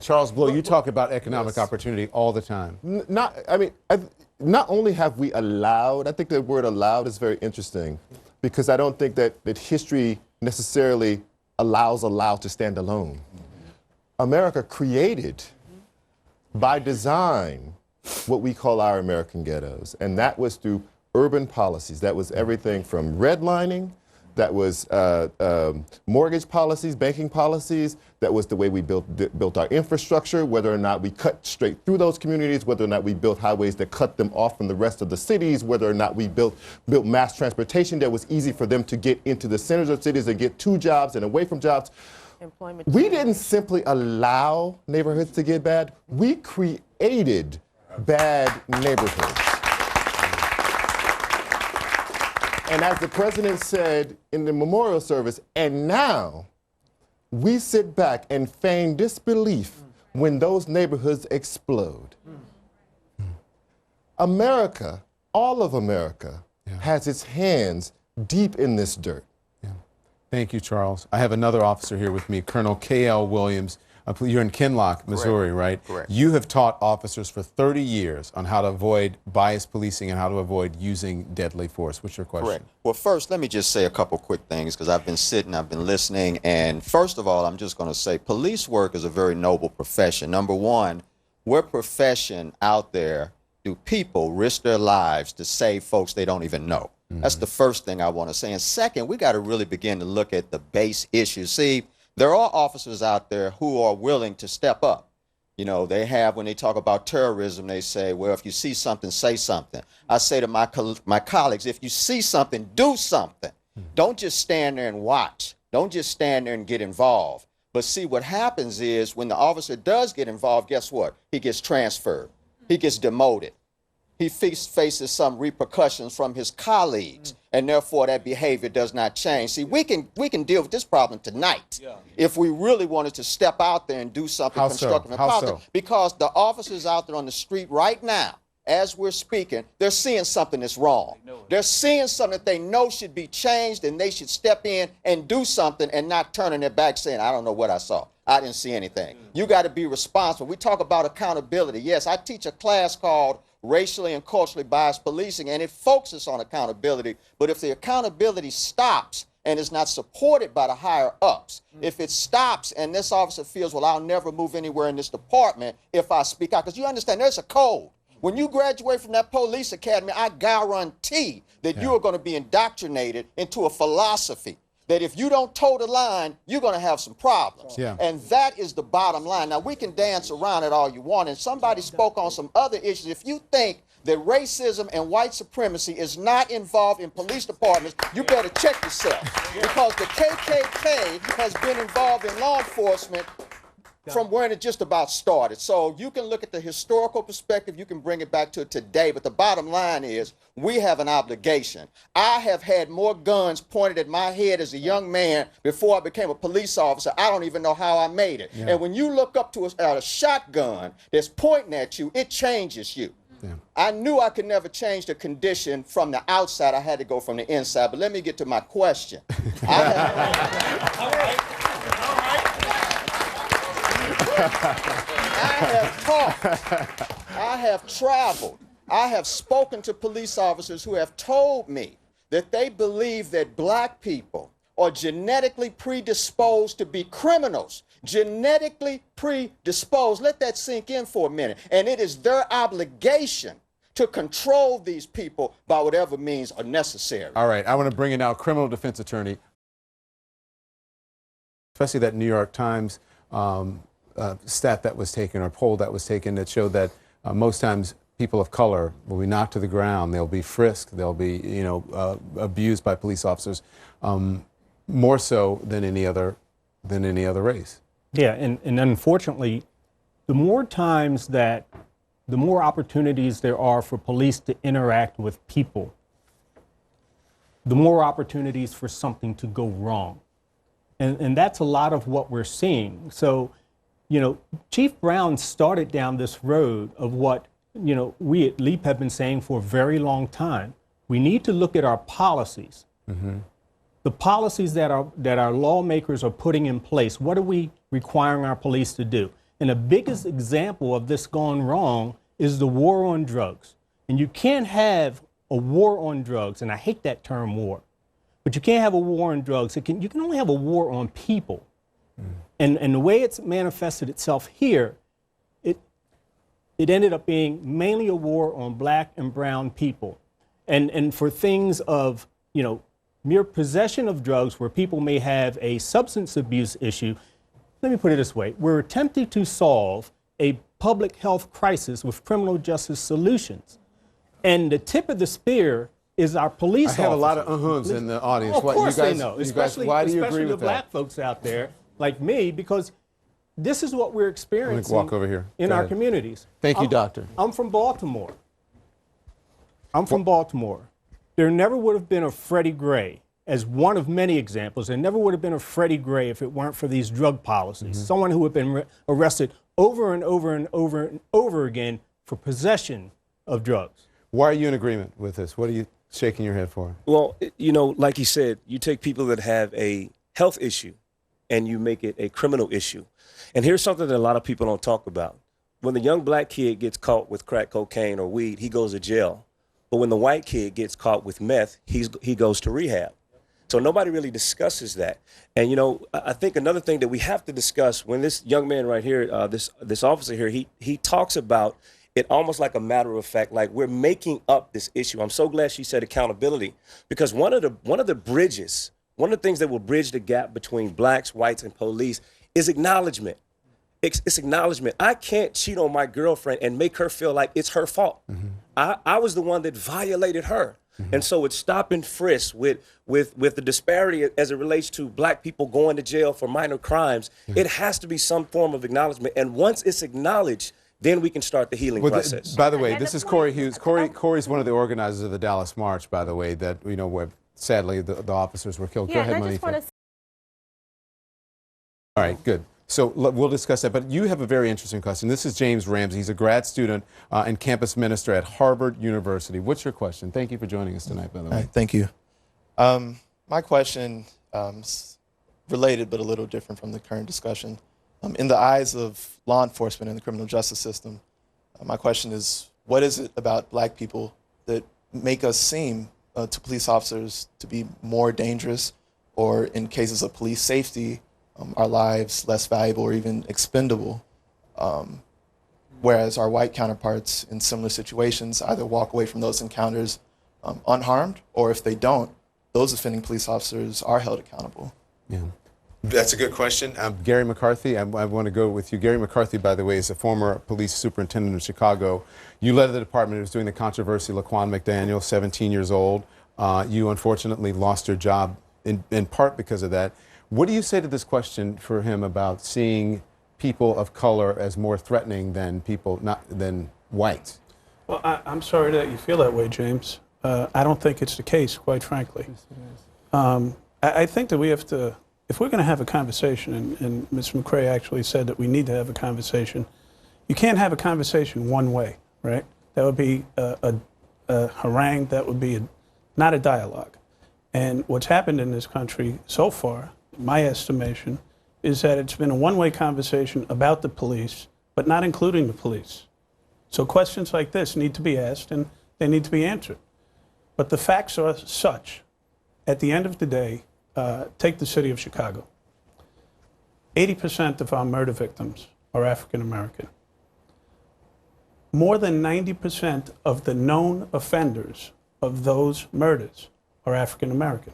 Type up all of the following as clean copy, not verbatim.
Charles Blow, you talk about economic opportunity all the time. Not only have we allowed, I think the word allowed is very interesting, because I don't think that history necessarily allows allowed to stand alone. America created, by design, what we call our American ghettos, and that was through urban policies. That was everything from redlining, that was mortgage policies, banking policies, that was the way we built our infrastructure, whether or not we cut straight through those communities, whether or not we built highways that cut them off from the rest of the cities, whether or not we built mass transportation that was easy for them to get into the centers of cities and get to jobs and away from jobs. We didn't simply allow neighborhoods to get bad, we created bad neighborhoods. And as the president said in the memorial service, and now we sit back and feign disbelief when those neighborhoods explode. America, all of America, has its hands deep in this dirt. Thank you, Charles. I have another officer here with me, Colonel K.L. Williams. You're in Kinloch, Missouri, right? Correct. You have taught officers for 30 years on how to avoid bias policing and how to avoid using deadly force. What's your question? Correct. Well, first, let me just say a couple quick things, because I've been sitting, I've been listening, and first of all, I'm just going to say police work is a very noble profession. Number one, what profession out there do people risk their lives to save folks they don't even know? That's the first thing I want to say. And second, we got to really begin to look at the base issues. See, there are officers out there who are willing to step up. You know, they have, when they talk about terrorism, they say, well, if you see something, say something. I say to my colleagues, if you see something, do something. Don't just stand there and watch. Don't just stand there and get involved. But see, what happens is when the officer does get involved, guess what? He gets transferred. He gets demoted. He faces some repercussions from his colleagues, and therefore that behavior does not change. See, we can deal with this problem tonight if we really wanted to step out there and do something constructive and positive. Because the officers out there on the street right now, as we're speaking, they're seeing something that's wrong. They're seeing something that they know should be changed, and they should step in and do something and not turning their back saying, I don't know what I saw. I didn't see anything. You got to be responsible. We talk about accountability. Yes, I teach a class called Racially and Culturally Biased Policing, and it focuses on accountability. But if the accountability stops and is not supported by the higher ups, if it stops and this officer feels, well, I'll never move anywhere in this department if I speak out, because you understand there's a code. When you graduate from that police academy, I guarantee that you are going to be indoctrinated into a philosophy that if you don't toe the line, you're going to have some problems. And that is the bottom line. Now, we can dance around it all you want, and somebody spoke on some other issues. If you think that racism and white supremacy is not involved in police departments, you better check yourself, because the KKK has been involved in law enforcement from when it just about started. So you can look at the historical perspective, you can bring it back to today, but the bottom line is we have an obligation. I have had more guns pointed at my head as a young man before I became a police officer. I don't even know how I made it. And when you look up to a shotgun that's pointing at you, it changes you. I knew I could never change the condition from the outside. I had to go from the inside. But let me get to my question. I have taught, I have traveled, I have spoken to police officers who have told me that they believe that black people are genetically predisposed to be criminals. Genetically predisposed. Let that sink in for a minute. And it is their obligation to control these people by whatever means are necessary. All right, I want to bring in now criminal defense attorney, especially that New York Times stat that was taken, or poll that was taken, that showed that most times people of color will be knocked to the ground, they'll be frisked, they'll be, abused by police officers, more so than any other race. Yeah, and unfortunately, the more opportunities there are for police to interact with people, the more opportunities for something to go wrong. And that's a lot of what we're seeing. So, Chief Brown started down this road of what, we at LEAP have been saying for a very long time. We need to look at our policies. The policies that our lawmakers are putting in place. What are we requiring our police to do? And the biggest example of this gone wrong is the war on drugs. And you can't have a war on drugs, and I hate that term war, but you can't have a war on drugs. You can only have a war on people. And the way it's manifested itself here, it ended up being mainly a war on black and brown people. And for things of, mere possession of drugs where people may have a substance abuse issue, let me put it this way. We're attempting to solve a public health crisis with criminal justice solutions. And the tip of the spear is our police officers. I have a lot of uh-huhs in the audience. Of course you guys, they know, you guys, why do you agree with the black folks out there like me, because this is what we're experiencing walk over here. in Go our ahead. communities. Thank you, Doctor. I'm from Baltimore. There never would have been a Freddie Gray, as one of many examples. There never would have been a Freddie Gray if it weren't for these drug policies. Someone who had been arrested over and over and over and over again for possession of drugs. Why are you in agreement with this? What are you shaking your head for? Well, like you said, you take people that have a health issue and you make it a criminal issue. And here's something that a lot of people don't talk about. When the young black kid gets caught with crack cocaine or weed, he goes to jail. But when the white kid gets caught with meth, he goes to rehab. So nobody really discusses that. And, I think another thing that we have to discuss when this young man right here, this officer here, he talks about it almost like a matter of fact, like we're making up this issue. I'm so glad she said accountability, because one of the bridges, one of the things that will bridge the gap between blacks, whites, and police is acknowledgement. It's acknowledgement. I can't cheat on my girlfriend and make her feel like it's her fault. I was the one that violated her. And so it's stop and frisk with the disparity as it relates to black people going to jail for minor crimes. It has to be some form of acknowledgement. And once it's acknowledged, then we can start the healing process. By the way, this is Corey Hughes. Corey's one of the organizers of the Dallas March, by the way, that, where sadly the officers were killed. Go ahead, Monifa. All right, good. So we'll discuss that, but you have a very interesting question. This is James Ramsey. He's a grad student and campus minister at Harvard University. What's your question? Thank you for joining us tonight, by the way. Thank you. My question is related but a little different from the current discussion. In the eyes of law enforcement and the criminal justice system, my question is, what is it about black people that make us seem to police officers to be more dangerous, or in cases of police safety, our lives less valuable or even expendable, whereas our white counterparts in similar situations either walk away from those encounters unharmed, or if they don't, those offending police officers are held accountable? Yeah, that's a good question. Gary McCarthy, I want to go with you. Gary McCarthy, by the way, is a former police superintendent in Chicago. You led the department that was doing the controversy, Laquan McDaniel, 17 years old. You unfortunately lost your job in part because of that. What do you say to this question for him about seeing people of color as more threatening than than whites? Well, I'm sorry that you feel that way, James. I don't think it's the case, quite frankly. I think that we have to, if we're going to have a conversation, and Ms. McCrae actually said that we need to have a conversation, you can't have a conversation one way, right? That would be a harangue, that would be not a dialogue. And what's happened in this country so far, my estimation, is that it's been a one-way conversation about the police, but not including the police. So questions like this need to be asked, and they need to be answered. But the facts are such. At the end of the day, take the city of Chicago. 80% of our murder victims are African American. More than 90% of the known offenders of those murders are African American.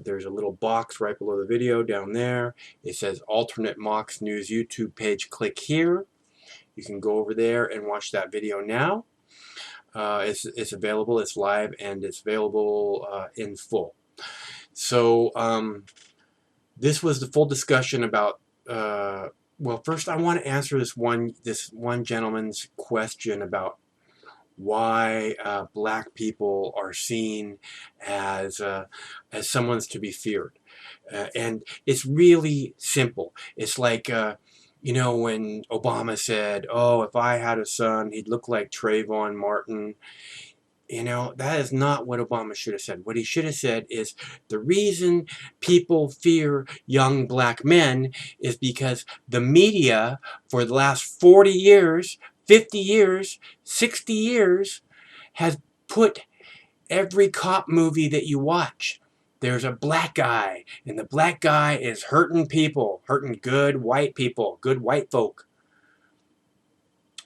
There's a little box right below the video down there. It says Alternate Mox News YouTube page. Click here. You can go over there and watch that video now. It's available, it's live, and it's available in full. So this was the full discussion about, well, first I want to answer this one gentleman's question about why black people are seen as someone's to be feared. And it's really simple. It's like, you know, when Obama said, oh, if I had a son, he'd look like Trayvon Martin. You know, that is not what Obama should have said. What he should have said is the reason people fear young black men is because the media for the last 40 years, 50 years, 60 years has put every cop movie that you watch, there's a black guy, and the black guy is hurting people, hurting good white people, good white folk.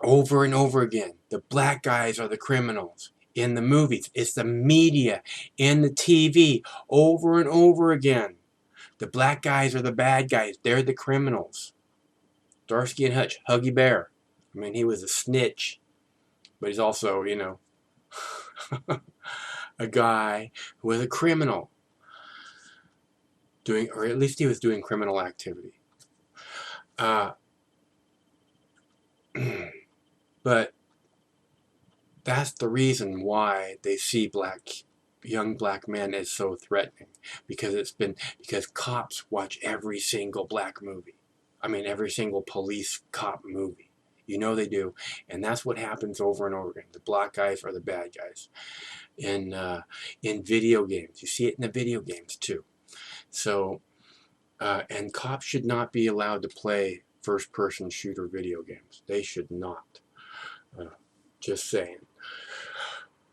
Over and over again, the black guys are the criminals in the movies. It's the media, in the TV, over and over again. The black guys are the bad guys. They're the criminals. Starsky and Hutch, Huggy Bear. I mean, he was a snitch, but he's also, you know, a guy who was a criminal. Doing, or at least he was doing criminal activity. But that's the reason why they see young black men as so threatening, because cops watch every single black movie. I mean, every single police cop movie. You know they do, and that's what happens over and over again. The black guys are the bad guys. In video games, you see it in the video games too. So, and cops should not be allowed to play first-person shooter video games. They should not. Just saying.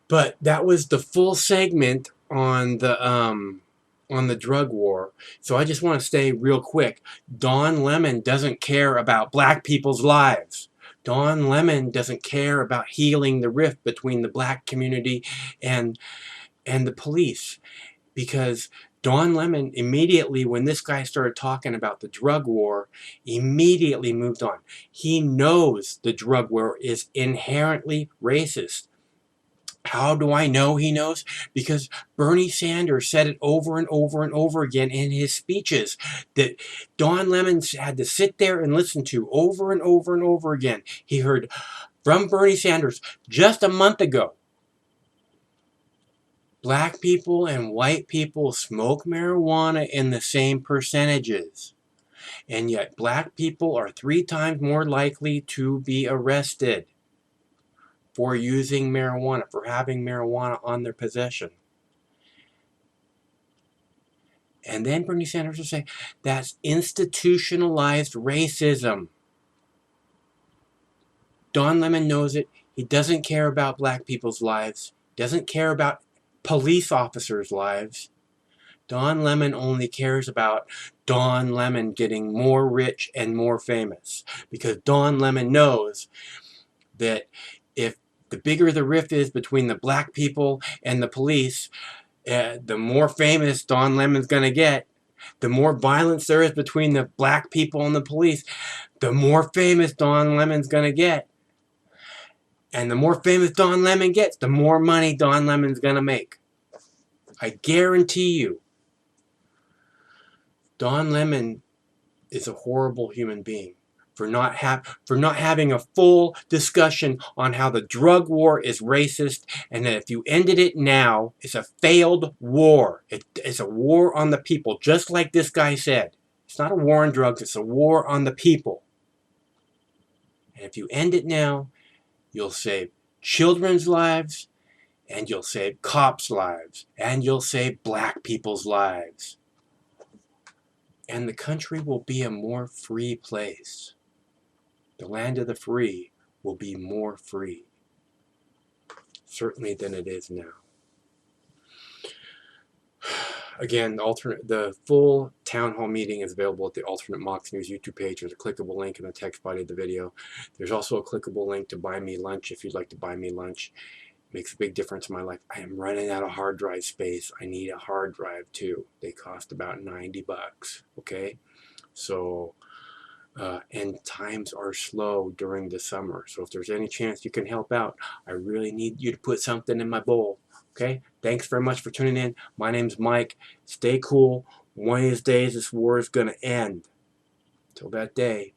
But that was the full segment on the drug war. So I just want to say real quick, Don Lemon doesn't care about black people's lives. Don Lemon doesn't care about healing the rift between the black community and the police, because Don Lemon immediately, when this guy started talking about the drug war, immediately moved on. He knows the drug war is inherently racist. How do I know he knows? Because Bernie Sanders said it over and over and over again in his speeches that Don Lemon had to sit there and listen to over and over and over again. He heard from Bernie Sanders just a month ago, black people and white people smoke marijuana in the same percentages. And yet black people are 3 times more likely to be arrested for using marijuana, for having marijuana on their possession. And then Bernie Sanders will say, that's institutionalized racism. Don Lemon knows it. He doesn't care about black people's lives. Doesn't care about police officers' lives. Don Lemon only cares about Don Lemon getting more rich and more famous. Because Don Lemon knows that if the bigger the rift is between the black people and the police, the more famous Don Lemon's going to get. The more violence there is between the black people and the police, the more famous Don Lemon's going to get. And the more famous Don Lemon gets, the more money Don Lemon's going to make. I guarantee you, Don Lemon is a horrible human being for not having a full discussion on how the drug war is racist, and that if you ended it now, it's a failed war. It's a war on the people, just like this guy said. It's not a war on drugs, it's a war on the people. And if you end it now, you'll save children's lives, and you'll save cops' lives, and you'll save black people's lives. And the country will be a more free place. The land of the free will be more free, certainly, than it is now. Again, the full town hall meeting is available at the Alternate Mox News YouTube page. There's a clickable link in the text body of the video. There's also a clickable link to buy me lunch if you'd like to buy me lunch. It makes a big difference in my life. I am running out of hard drive space. I need a hard drive too. They cost about $90, okay? So, and times are slow during the summer. So if there's any chance you can help out, I really need you to put something in my bowl. Okay? Thanks very much for tuning in. My name's Mike. Stay cool. One of these days, this war is going to end. Till that day,